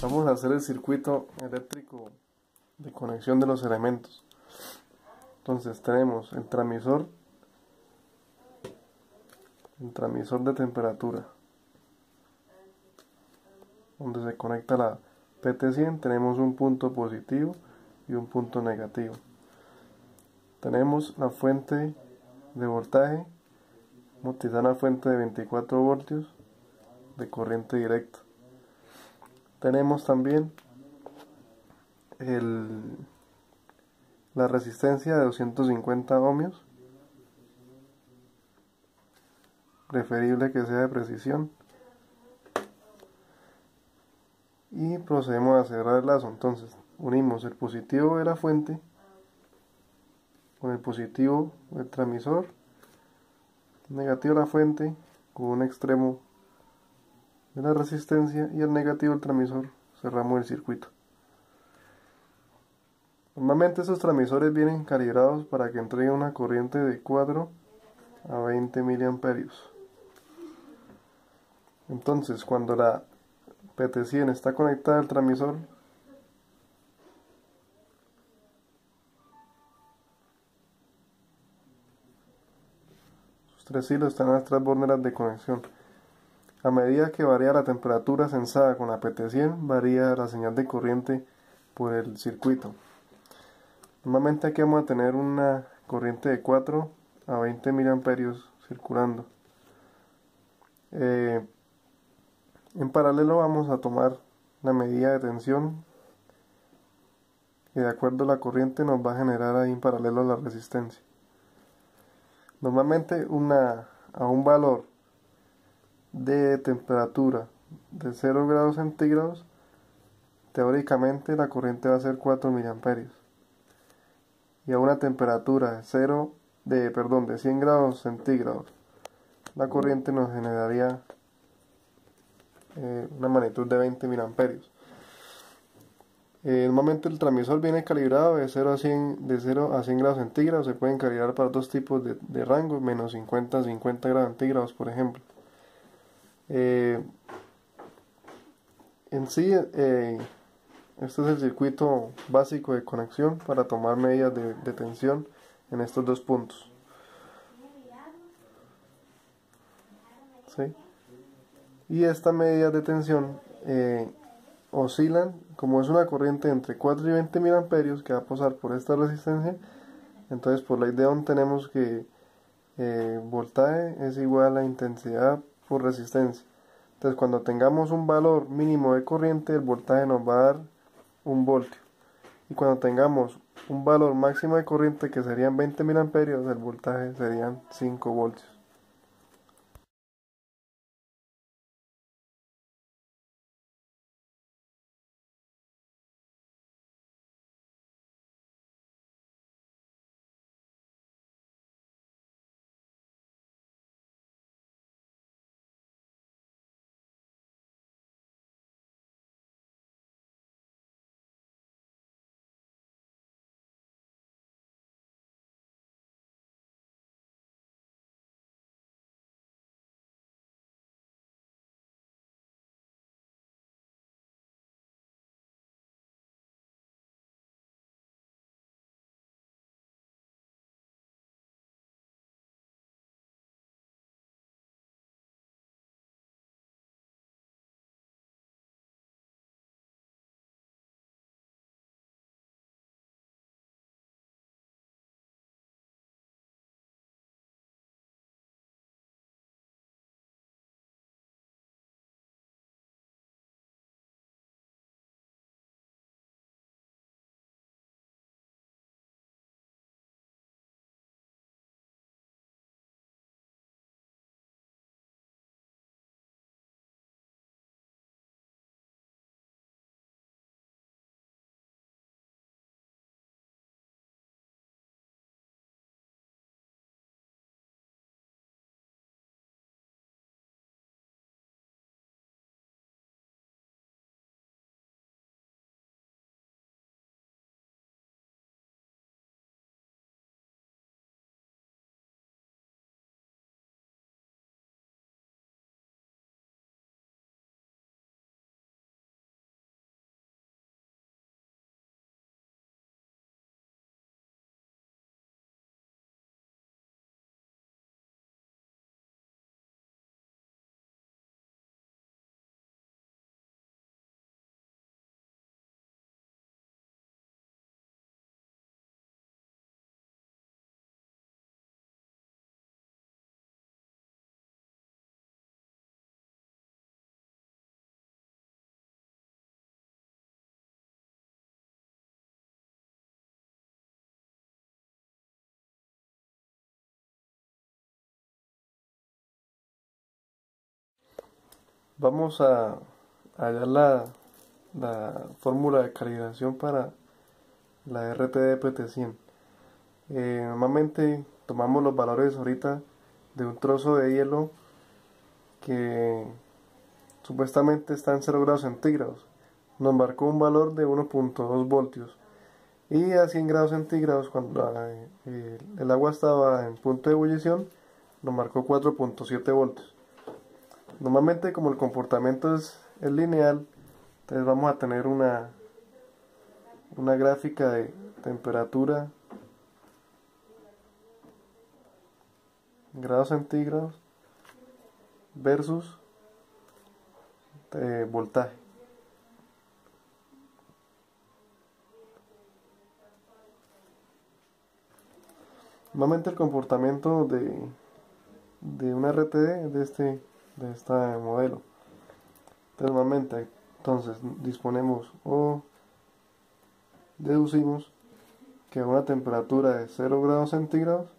Vamos a hacer el circuito eléctrico de conexión de los elementos. Entonces tenemos el transmisor de temperatura, donde se conecta la PT100. Tenemos un punto positivo y un punto negativo. Tenemos la fuente de voltaje. Vamos a utilizar una fuente de 24 voltios de corriente directa. Tenemos también la resistencia de 250 ohmios, preferible que sea de precisión, y procedemos a cerrar el lazo. Entonces unimos el positivo de la fuente con el positivo del transmisor, negativo de la fuente con un extremo de la resistencia y el negativo del transmisor. Cerramos el circuito. Normalmente estos transmisores vienen calibrados para que entreguen una corriente de 4 a 20 miliamperios. Entonces, cuando la PT100 está conectada al transmisor, sus tres hilos están en las transborneras de conexión. A medida que varía la temperatura sensada con la PT100, varía la señal de corriente por el circuito. Normalmente aquí vamos a tener una corriente de 4 a 20 miliamperios circulando. En paralelo vamos a tomar la medida de tensión, que de acuerdo a la corriente nos va a generar ahí en paralelo la resistencia. Normalmente a un valor de temperatura de 0 grados centígrados, teóricamente la corriente va a ser 4 miliamperios. Y a una temperatura de 100 grados centígrados, la corriente nos generaría una magnitud de 20 miliamperios. Normalmente el transmisor viene calibrado de 0 a 100 grados centígrados. Se pueden calibrar para dos tipos de rangos, menos 50 a 50 grados centígrados, por ejemplo. En sí, este es el circuito básico de conexión para tomar medidas de tensión en estos dos puntos. ¿Sí? Y esta medida de tensión oscilan, como es una corriente entre 4 y 20 miliamperios que va a pasar por esta resistencia. Entonces, por ley de Ohm tenemos que voltaje es igual a intensidad por resistencia. Entonces, cuando tengamos un valor mínimo de corriente, el voltaje nos va a dar 1 voltio. Y cuando tengamos un valor máximo de corriente, que serían 20 miliamperios, el voltaje serían 5 voltios. Vamos a hallar la fórmula de calibración para la RTD-PT100. Normalmente tomamos los valores ahorita de un trozo de hielo que supuestamente está en 0 grados centígrados. Nos marcó un valor de 1.2 voltios. Y a 100 grados centígrados, cuando el agua estaba en punto de ebullición, nos marcó 4.7 voltios. Normalmente, como el comportamiento es lineal, entonces vamos a tener una gráfica de temperatura, grados centígrados, versus voltaje. Normalmente el comportamiento de una RTD es de este modelo. Entonces, normalmente, disponemos o deducimos que a una temperatura de 0 grados centígrados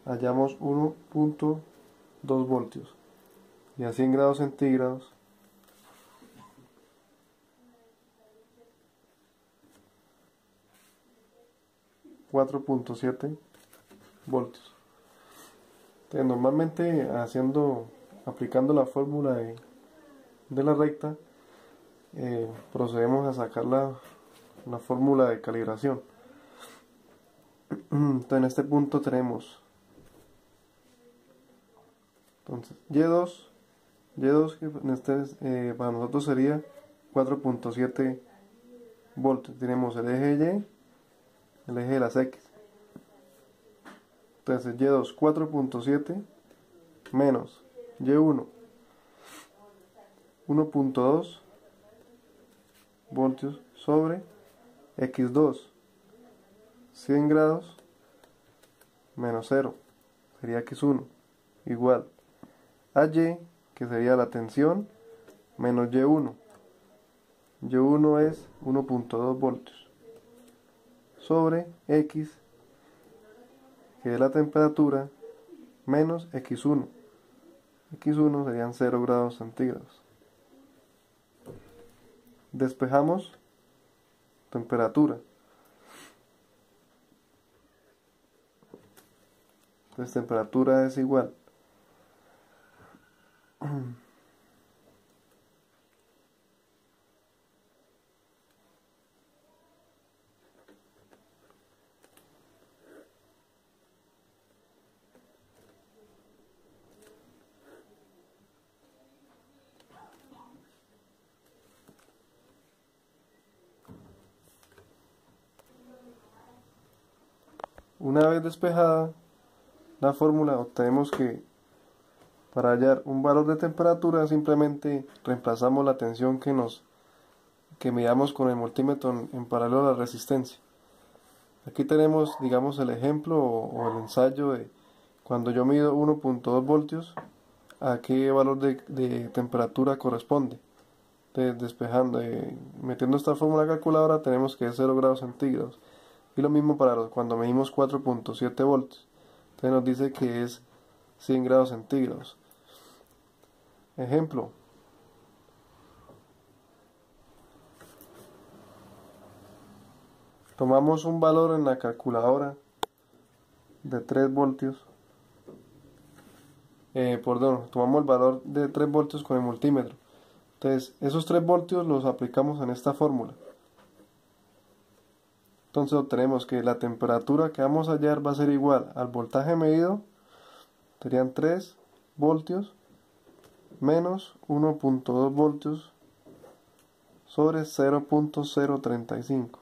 hallamos 1.2 voltios y a 100 grados centígrados $4.7 voltios. Entonces, normalmente aplicando la fórmula de la recta, procedemos a sacar la fórmula de calibración. Entonces, en este punto tenemos Y2 que para nosotros sería 4.7 voltios. Tenemos el eje Y, el eje de las X. Entonces Y2 4.7 menos Y1 1.2 voltios sobre X2 100 grados menos 0 sería X1 igual a Y, que sería la tensión, menos Y1. Y1 es 1.2 voltios sobre X, que es la temperatura, menos X1. X1 serían 0 grados centígrados. Despejamos temperatura. Entonces temperatura es igual una vez despejada la fórmula, obtenemos que para hallar un valor de temperatura simplemente reemplazamos la tensión que midamos con el multímetro en paralelo a la resistencia. Aquí tenemos, digamos, el ejemplo o el ensayo de cuando yo mido 1.2 voltios, a qué valor de temperatura corresponde. Metiendo esta fórmula a la calculadora, tenemos que es 0 grados centígrados. Y lo mismo para cuando medimos 4.7 voltios. Entonces nos dice que es 100 grados centígrados. Ejemplo. Tomamos un valor en la calculadora de 3 voltios. Tomamos el valor de 3 voltios con el multímetro. Entonces, esos 3 voltios los aplicamos en esta fórmula. Entonces obtenemos que la temperatura que vamos a hallar va a ser igual al voltaje medido, serían 3 voltios, menos 1.2 voltios sobre 0.035.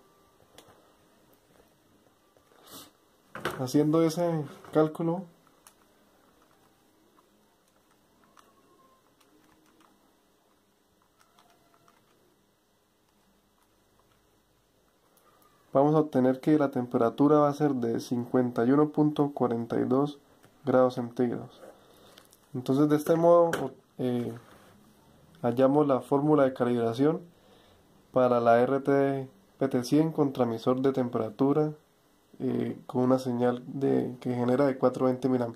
Haciendo ese cálculo, vamos a obtener que la temperatura va a ser de 51.42 grados centígrados. Entonces, de este modo hallamos la fórmula de calibración para la RTD-PT100 con transmisor de temperatura con una señal que genera de 420 mA.